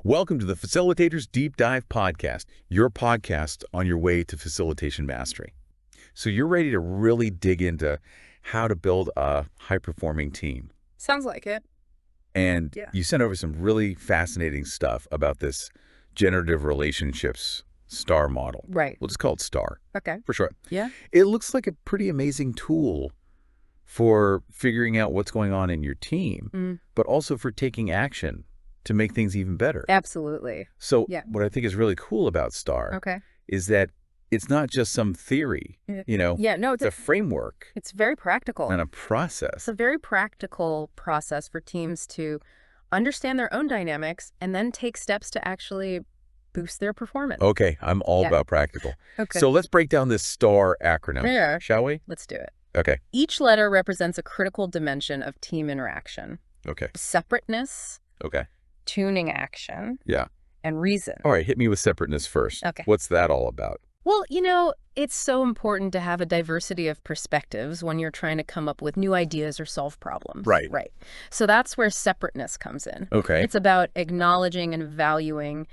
Welcome to the Facilitators Deep Dive Podcast, your podcast on your way to facilitation mastery. So you're ready to really dig into how to build a high-performing team. Sounds like it. And Yeah. you sent over some really fascinating stuff about this Generative Relationships STAR model. Right. We'll just call it STAR Okay. for short. Yeah. It looks like a pretty amazing tool for figuring out what's going on in your team, but also for taking action to make things even better. Absolutely. So Yeah. what I think is really cool about STAR Okay. is that it's not just some theory, Yeah, no, it's a framework it's very practical. and a It's process. a very practical process for teams to understand their own dynamics and then take steps to actually boost their performance. Okay, I'm all Yeah. about practical. Okay. So let's break down this STAR acronym, Yeah. shall we? Let's do it. Okay, Each letter represents a critical dimension of team interaction. okay, Separateness, okay. tuning action, Yeah. and reason. All right, hit me with separateness first. Okay. What's that all about? Well, it's so important to have a diversity of perspectives when you're trying to come up with new ideas or solve problems. Right. Right. So that's where separateness comes in. Okay. It's about acknowledging and valuing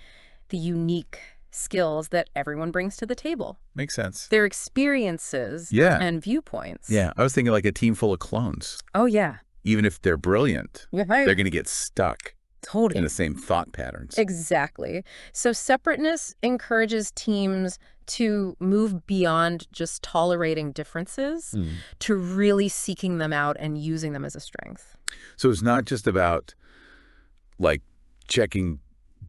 the unique skills that everyone brings to the table, Makes sense. their experiences Yeah. and viewpoints. Yeah, I was thinking like a team full of clones. Oh, yeah. Even if they're brilliant, they're going to get stuck Totally. in the same thought patterns. Exactly. So separateness encourages teams to move beyond just tolerating differences to really seeking them out and using them as a strength. So it's not just about like checking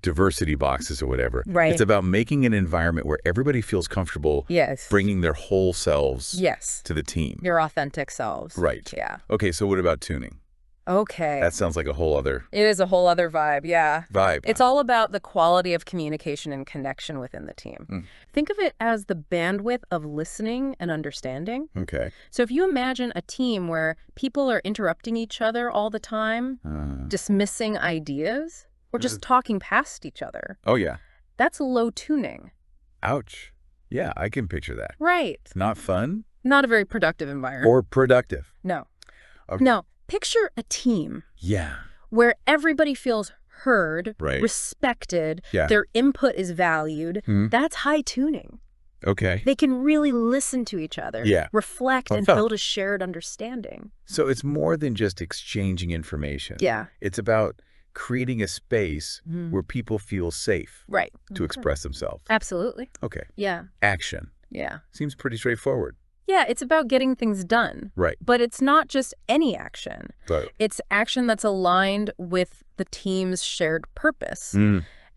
diversity boxes or whatever. Right. It's about making an environment where everybody feels comfortable Yes. bringing their whole selves Yes. to the team. Your authentic selves. Right. Yeah. Okay, so what about tuning? Okay. That sounds like a whole other It is a whole other vibe. Yeah. vibe. It's all about the quality of communication and connection within the team. Think of it as the bandwidth of listening and understanding. Okay. So if you imagine a team where people are interrupting each other all the time, dismissing ideas, or just talking past each other, Oh, yeah. that's low tuning. Ouch. Yeah, I can picture that. Right. Not fun Not a very productive environment. or productive. No. Okay. No. Picture a team Yeah. where everybody feels heard, Right. respected, Yeah. their input is valued. That's high tuning. Okay. They can really listen to each other, Yeah. reflect, and Oh. build a shared understanding. So it's more than just exchanging information. Yeah. It's about creating a space where people feel safe Right. to express themselves. Absolutely. Okay. Yeah. Action. Yeah. Seems pretty straightforward. Yeah, it's about getting things done. Right. But it's not just any action. But It's action that's aligned with the team's shared purpose.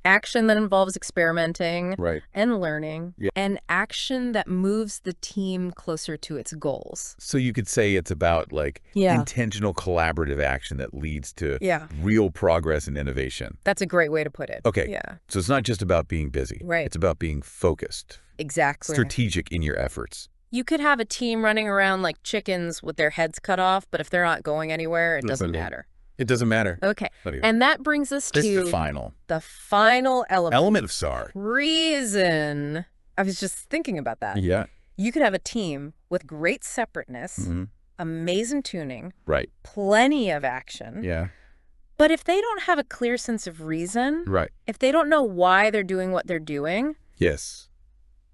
Action that involves experimenting right. and learning. Yeah. And action that moves the team closer to its goals. So you could say it's about like Yeah. intentional collaborative action that leads to Yeah. real progress and innovation. That's a great way to put it. Okay. Yeah. So it's not just about being busy. Right. It's about being focused, Exactly. strategic in your efforts. You could have a team running around like chickens with their heads cut off, but if they're not going anywhere, it doesn't matter. It doesn't matter. Okay. Not even. And that brings us This to is the final the final element. element of STAR. Reason. I was just thinking about that. Yeah. You could have a team with great separateness, amazing tuning, Right. plenty of action. Yeah. But if they don't have a clear sense of reason, Right. if they don't know why they're doing what they're doing, Yes.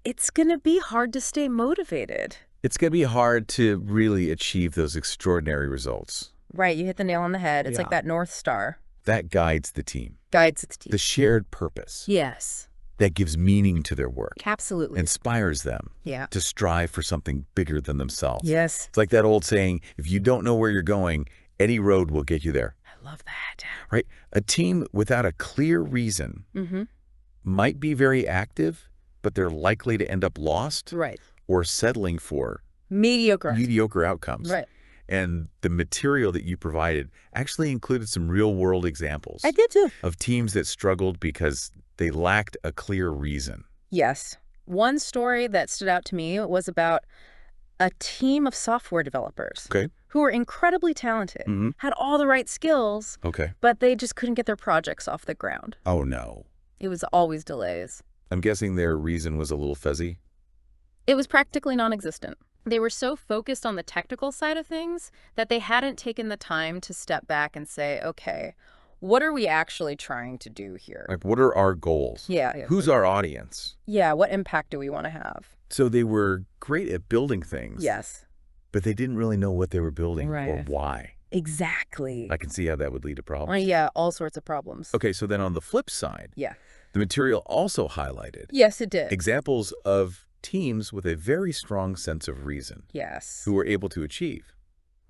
it's going to be hard to stay motivated. It's going to be hard to really achieve those extraordinary results. Right. You hit the nail on the head. It's Yeah. like that North Star. That guides the team. Guides its team. The shared purpose Yes. that gives meaning to their work, Absolutely. inspires them Yeah. to strive for something bigger than themselves. Yes. It's like that old saying, if you don't know where you're going, any road will get you there, I love that. right? A team without a clear reason might be very active, but they're likely to end up lost Right. or settling for Mediocre. outcomes. Right. And the material that you provided actually included some real-world examples I did too. of teams that struggled because they lacked a clear reason. Yes. One story that stood out to me was about a team of software developers Okay. who were incredibly talented, had all the right skills, Okay. but they just couldn't get their projects off the ground. Oh, no. It was always delays. I'm guessing their reason was a little fuzzy. It was practically non-existent. They were so focused on the technical side of things that they hadn't taken the time to step back and say, okay, What are we actually trying to do here? Like, what are our goals? Yeah. Who's our audience? Yeah, what impact do we want to have? So they were great at building things. Yes. But they didn't really know what they were building or Right. why. Exactly. I can see how that would lead to problems. Yeah, all sorts of problems. Okay, so then on the flip side, Yeah. the material also highlighted Yes, it did. examples of teams with a very strong sense of reason Yes. who were able to achieve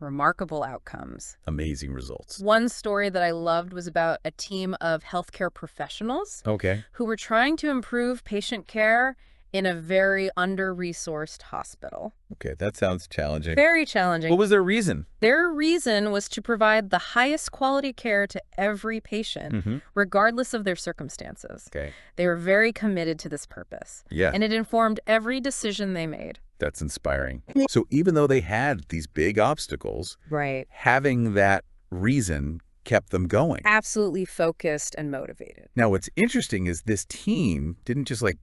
Remarkable outcomes. amazing results. One story that I loved was about a team of healthcare professionals Okay. who were trying to improve patient care in a very under-resourced hospital. Okay, that sounds challenging. Very challenging. What was their reason? Their reason was to provide the highest quality care to every patient, regardless of their circumstances. Okay. They were very committed to this purpose. Yeah. And it informed every decision they made. That's inspiring. So even though they had these big obstacles, Right. having that reason kept them going. Absolutely focused and motivated. Now, what's interesting is this team didn't just like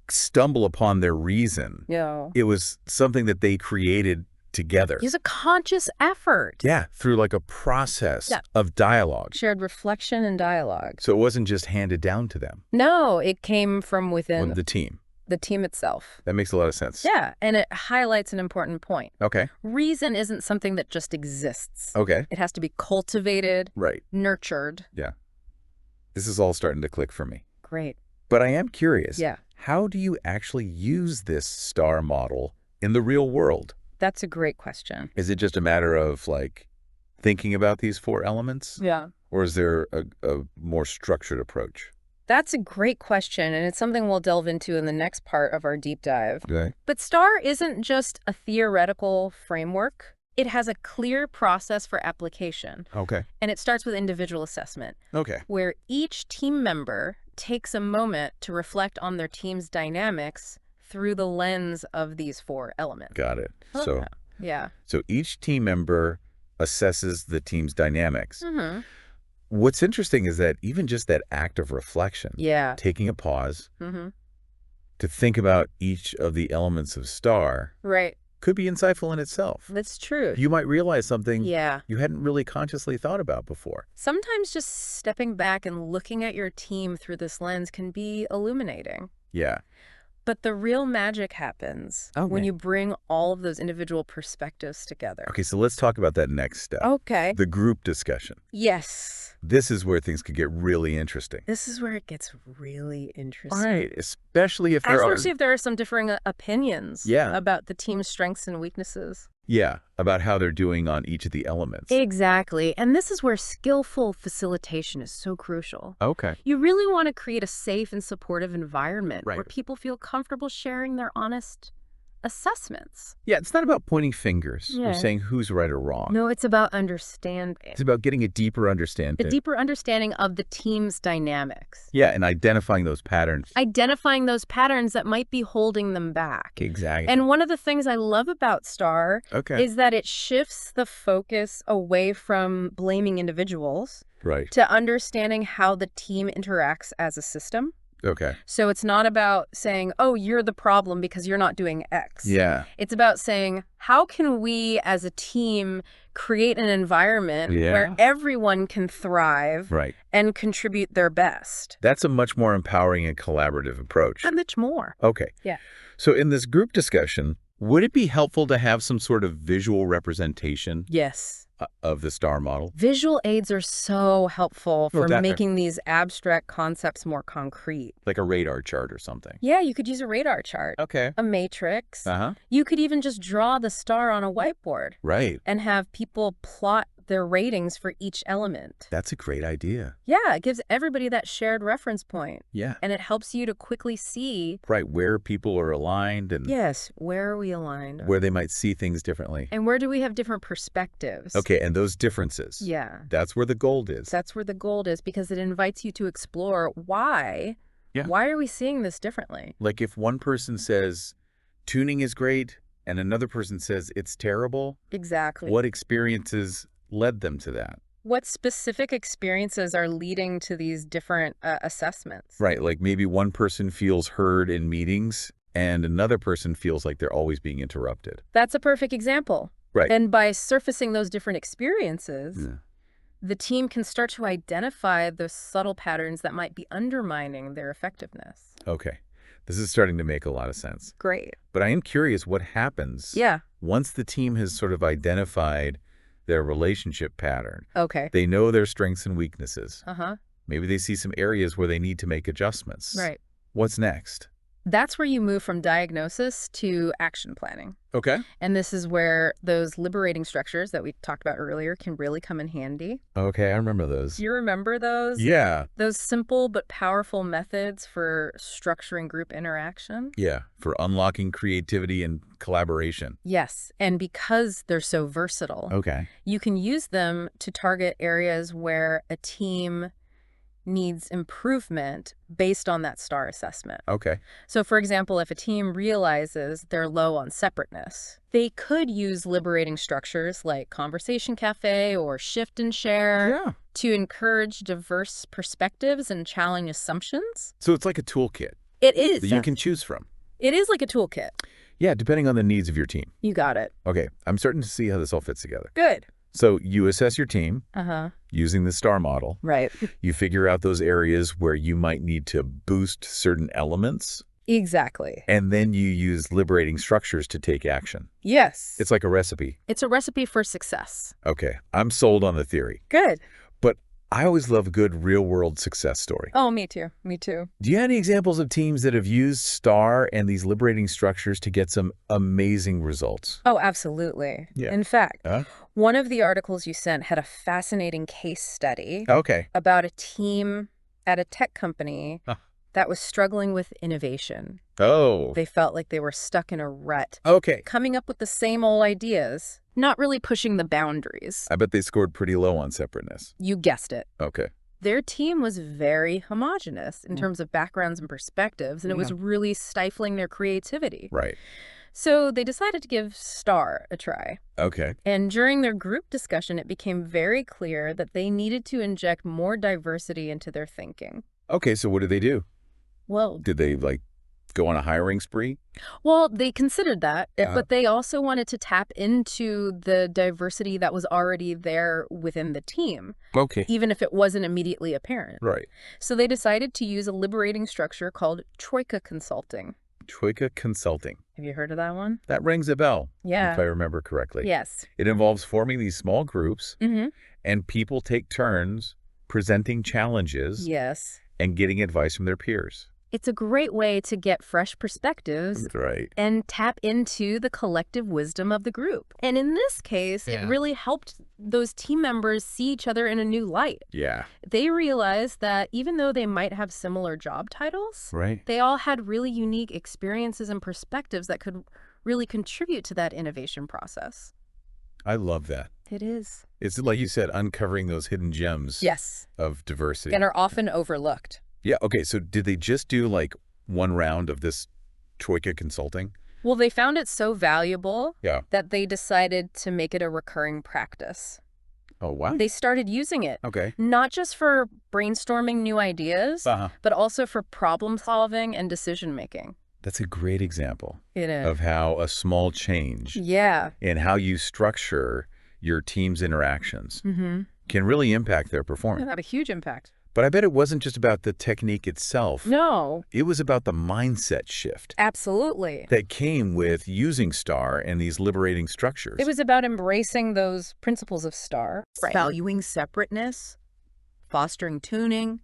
stumble upon their reason. Yeah. It was something that they created together. It was a conscious effort. Yeah, through like a process Yeah. of dialogue. Shared reflection and dialogue. So it wasn't just handed down to them. No, it came from within The team. the team itself. That makes a lot of sense. Yeah, and it highlights an important point. Okay. Reason isn't something that just exists. Okay. It has to be cultivated, Right. nurtured. Yeah. This is all starting to click for me. Great. But I am curious. Yeah. How do you actually use this STAR model in the real world? That's a great question. Is it just a matter of like thinking about these 4 elements? Yeah. Or is there a more structured approach? That's a great question, and it's something we'll delve into in the next part of our deep dive. Okay. But STAR isn't just a theoretical framework. It has a clear process for application, Okay. and it starts with individual assessment, Okay. where each team member takes a moment to reflect on their team's dynamics through the lens of these 4 elements. Got it. Okay. Yeah. So each team member assesses the team's dynamics. Mm-hmm. What's interesting is that even just that act of reflection, Yeah. taking a pause Mm-hmm. to think about each of the elements of STAR Right. could be insightful in itself. That's true. You might realize something Yeah. you hadn't really consciously thought about before. Sometimes just stepping back and looking at your team through this lens can be illuminating. Yeah. But the real magic happens when you bring all of those individual perspectives together. Okay, so let's talk about that next step. Okay. The group discussion. Yes. This is where things could get really interesting. This is where it gets really interesting. Right, especially if There are some differing opinions Yeah. about the team's strengths and weaknesses. Yeah, about how they're doing on each of the elements. Exactly. And this is where skillful facilitation is so crucial. Okay. You really want to create a safe and supportive environment Right. where people feel comfortable sharing their honest assessments. Yeah, it's not about pointing fingers Yeah. or saying who's right or wrong. No, it's about understanding. It's about getting a deeper understanding. A deeper understanding of the team's dynamics. Yeah, and identifying those patterns. Identifying those patterns that might be holding them back. Exactly. And one of the things I love about STAR is that it shifts the focus away from blaming individuals Right. to understanding how the team interacts as a system. Okay. So it's not about saying, oh, you're the problem because you're not doing X. Yeah. It's about saying, how can we as a team create an environment where everyone can thrive Right. and contribute their best? That's a much more empowering and collaborative approach. And much more. Okay. Yeah. So in this group discussion, would it be helpful to have some sort of visual representation Yes. of the STAR model? Visual aids are so helpful for Well, making these abstract concepts more concrete. Like a radar chart or something. Yeah, you could use a radar chart, Okay. a matrix. Uh-huh. You could even just draw the star on a whiteboard Right. and have people plot their ratings for each element. That's a great idea. Yeah, it gives everybody that shared reference point. Yeah. And it helps you to quickly see, Right, where people are aligned and yes, where are we aligned? where they might see things differently. And where do we have different perspectives? Okay, and those differences. Yeah. That's where the gold is. That's where the gold is, because it invites you to explore why. Yeah. Why are we seeing this differently? Like if one person says tuning is great and another person says it's terrible, Exactly. what experiences led them to that? What specific experiences are leading to these different assessments? Right, like maybe one person feels heard in meetings and another person feels like they're always being interrupted. That's a perfect example. Right. And by surfacing those different experiences, the team can start to identify those subtle patterns that might be undermining their effectiveness. Okay. This is starting to make a lot of sense. Great. But I am curious what happens Yeah. once the team has sort of identified their relationship pattern. Okay. They know their strengths and weaknesses. Uh-huh. Maybe they see some areas where they need to make adjustments. Right. What's next? That's where you move from diagnosis to action planning. Okay. And this is where those liberating structures that we talked about earlier can really come in handy. Okay, I remember those. You remember those? Yeah. Those simple but powerful methods for structuring group interaction? Yeah, for unlocking creativity and collaboration. Yes. And because they're so versatile, Okay. you can use them to target areas where a team needs improvement based on that STAR assessment. Okay. So, for example, if a team realizes they're low on separateness, they could use liberating structures like Conversation Cafe or Shift and Share to encourage diverse perspectives and challenge assumptions. So it's like a toolkit It is. that you can choose from. It is like a toolkit. Yeah, depending on the needs of your team. You got it. Okay, I'm starting to see how this all fits together. Good. So you assess your team Uh-huh. using the STAR model. Right. You figure out those areas where you might need to boost certain elements. Exactly. And then you use liberating structures to take action. Yes. It's like a recipe. It's a recipe for success. Okay, I'm sold on the theory. Good. But I always love a good real-world success story. Oh, me too. Me too. Do you have any examples of teams that have used STAR and these liberating structures to get some amazing results? Oh, absolutely. Yeah. In fact, Huh? one of the articles you sent had a fascinating case study Okay. about a team at a tech company Huh. that was struggling with innovation. Oh. They felt like they were stuck in a rut, Okay. coming up with the same old ideas, not really pushing the boundaries. I bet they scored pretty low on separateness. You guessed it. Okay. Their team was very homogenous in terms of backgrounds and perspectives, and it was really stifling their creativity. Right. So they decided to give STAR a try. Okay. And during their group discussion, it became very clear that they needed to inject more diversity into their thinking. Okay, so what did they do? Well, Did they, go on a hiring spree? they considered that, but they also wanted to tap into the diversity that was already there within the team, Okay. even if it wasn't immediately apparent. Right. So they decided to use a liberating structure called Troika Consulting. Troika Consulting. Have you heard of that one? That rings a bell, Yeah. if I remember correctly. Yes. It involves forming these small groups, Mm-hmm. and people take turns presenting challenges Yes. and getting advice from their peers. It's a great way to get fresh perspectives Right. and tap into the collective wisdom of the group. And in this case, it really helped those team members see each other in a new light. Yeah. They realized that even though they might have similar job titles, Right. they all had really unique experiences and perspectives that could really contribute to that innovation process. I love that. It is. It's like you said, uncovering those hidden gems Yes. of diversity. And are often overlooked. Yeah, okay, so did they just do one round of this Troika Consulting? Well, they found it so valuable Yeah. that they decided to make it a recurring practice. Oh, wow. They started using it, Okay. not just for brainstorming new ideas, but also for problem solving and decision making. That's a great example It is. of how a small change Yeah. in how you structure your team's interactions Mm-hmm. can really impact their It performance. had a huge impact. But I bet it wasn't just about the technique itself. No, It was about the mindset shift absolutely. that came with using STAR and these liberating structures. It was about embracing those principles of STAR, Right. valuing separateness, fostering tuning,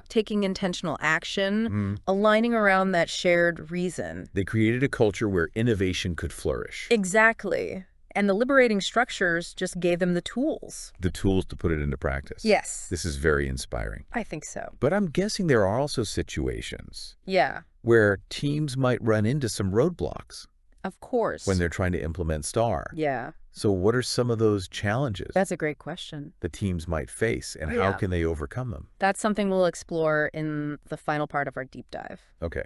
taking intentional action, aligning around that shared reason. They created a culture where innovation could flourish. Exactly. And the liberating structures just gave them the tools. The tools to put it into practice. Yes, This is very inspiring. I think so. But I'm guessing there are also situations Yeah, where teams might run into some roadblocks of course. when they're trying to implement STAR. Yeah, So what are some of those challenges that's a great question. the teams might face, and how Yeah. can they overcome them? That's something we'll explore in the final part of our deep dive. Okay.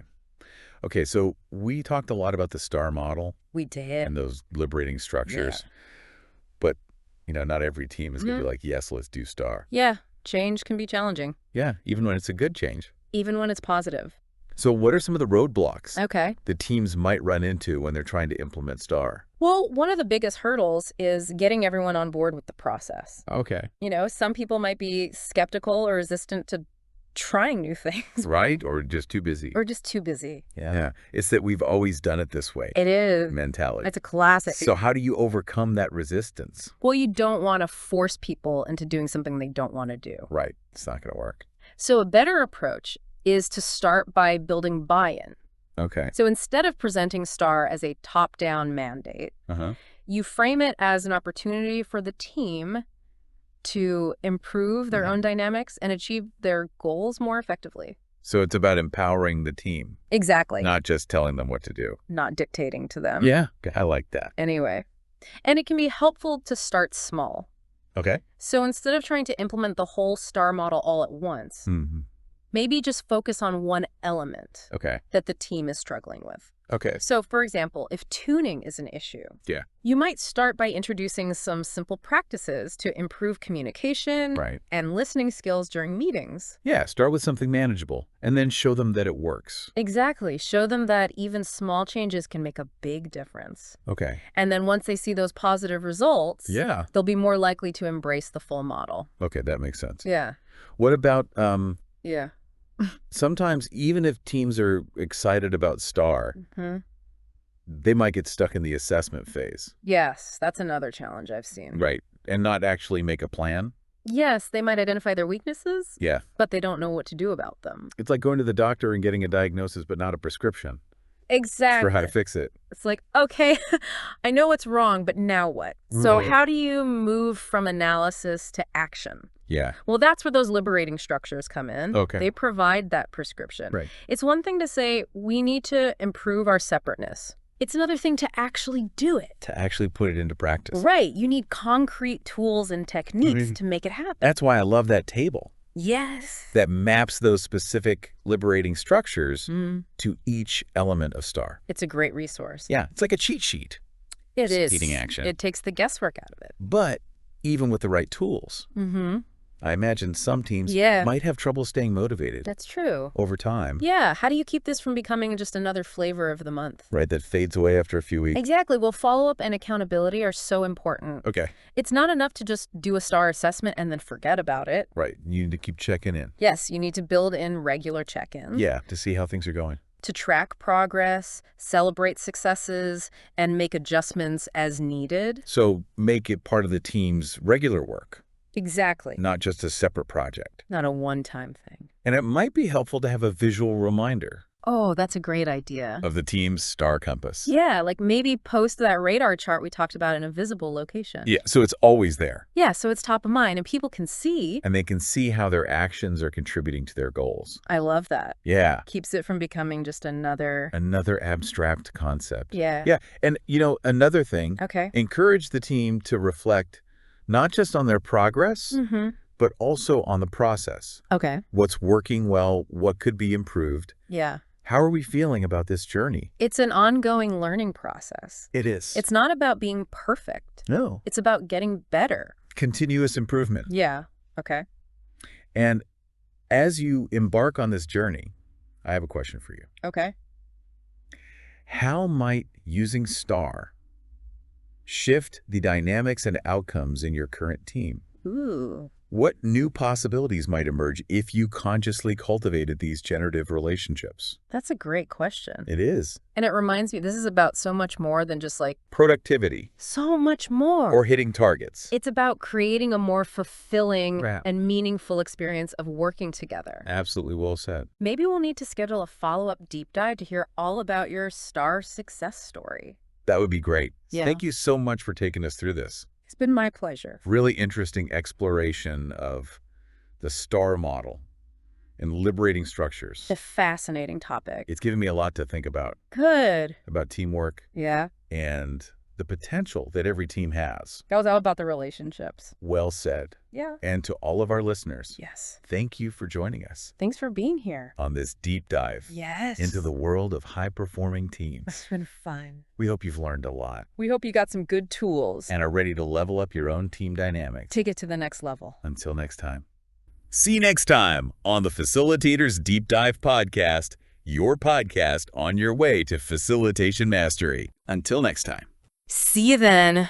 Okay, so we talked a lot about the STAR model We did. and those liberating structures. But, not every team is going to be like, yes, let's do STAR. Yeah, change can be challenging, Yeah, even when it's a good change. even when it's positive. So what are some of the roadblocks Okay. the teams might run into when they're trying to implement STAR? Well, one of the biggest hurdles is getting everyone on board with the process. Okay. Some people might be skeptical or resistant to trying new things. Right? Or just too busy? Or just too busy. Yeah. It's that we've always done it this way. It is. Mentality. It's a classic. So how do you overcome that resistance? Well, you don't want to force people into doing something they don't want to do. Right. It's not going to work. So a better approach is to start by building buy-in. Okay. So instead of presenting STAR as a top-down mandate, you frame it as an opportunity for the team to improve their own dynamics and achieve their goals more effectively. So it's about empowering the team. Exactly. Not just telling them what to do. Not dictating to them. Yeah. I like that. Anyway. And it can be helpful to start small. Okay. So instead of trying to implement the whole STAR model all at once, maybe just focus on one element that the team is struggling with. Okay. So, for example, if tuning is an issue, you might start by introducing some simple practices to improve communication and listening skills during meetings. Yeah, start with something manageable and then show them that it works. Exactly. Show them that even small changes can make a big difference. Okay. And then once they see those positive results, they'll be more likely to embrace the full model. Okay, that makes sense. Yeah. What about Yeah. sometimes even if teams are excited about STAR, they might get stuck in the assessment phase. Yes, that's another challenge I've seen. Right. And not actually make a plan. Yes, they might identify their weaknesses, Yeah. but they don't know what to do about them. It's like going to the doctor and getting a diagnosis but not a prescription Exactly. for how to fix it. It's like, okay, I know what's wrong, but now what? So how do you move from analysis to action? Yeah. Well, that's where those liberating structures come in. Okay. They provide that prescription. Right. It's one thing to say, we need to improve our separateness. It's another thing to actually do it. To actually put it into practice. Right. You need concrete tools and techniques to make it happen. That's why I love that table. Yes. That maps those specific liberating structures to each element of STAR. It's a great resource. Yeah. It's like a cheat sheet. It is. Speeding action. It takes the guesswork out of it. But even with the right tools, I imagine some teams might have trouble staying motivated. That's true. Over time. Yeah. How do you keep this from becoming just another flavor of the month? Right, that fades away after a few weeks. Exactly. Well, follow-up and accountability are so important. Okay. It's not enough to just do a STAR assessment and then forget about it. Right. You need to keep checking in. Yes, you need to build in regular check-ins. Yeah, to see how things are going. To track progress, celebrate successes, and make adjustments as needed. So make it part of the team's regular work. Exactly. Not just a separate project. Not a one-time thing. And it might be helpful to have a visual reminder. Oh, that's a great idea. Of the team's STAR compass. Yeah, like maybe post that radar chart we talked about in a visible location. Yeah, so it's always there. Yeah, so it's top of mind and people can see. And they can see how their actions are contributing to their goals. I love that. Yeah. Keeps it from becoming just another abstract concept. Yeah. Yeah, and another thing. Okay. Encourage the team to reflect not just on their progress, but also on the process. Okay. What's working well, what could be improved. Yeah. How are we feeling about this journey? It's an ongoing learning process. It is. It's not about being perfect. No. It's about getting better. Continuous improvement. Yeah. Okay. And as you embark on this journey, I have a question for you. Okay. How might using STAR shift the dynamics and outcomes in your current team? Ooh. What new possibilities might emerge if you consciously cultivated these generative relationships? That's a great question. It is. And it reminds me, this is about so much more than just like productivity. So much more. Or hitting targets. It's about creating a more fulfilling and meaningful experience of working together. Absolutely well said. Maybe we'll need to schedule a follow-up deep dive to hear all about your STAR success story. That would be great. Yeah. Thank you so much for taking us through this. It's been my pleasure. Really interesting exploration of the STAR model and liberating structures. A fascinating topic. It's given me a lot to think about. Good. About teamwork. Yeah. And the potential that every team has. That was all about the relationships. Well said. Yeah. And to all of our listeners. Yes. Thank you for joining us. Thanks for being here. On this deep dive. Yes. Into the world of high-performing teams. It's been fun. We hope you've learned a lot. We hope you got some good tools. And are ready to level up your own team dynamics. Take it to the next level. Until next time. See you next time on the Facilitators Deep Dive Podcast. your podcast on your way to facilitation mastery. Until next time. See you then.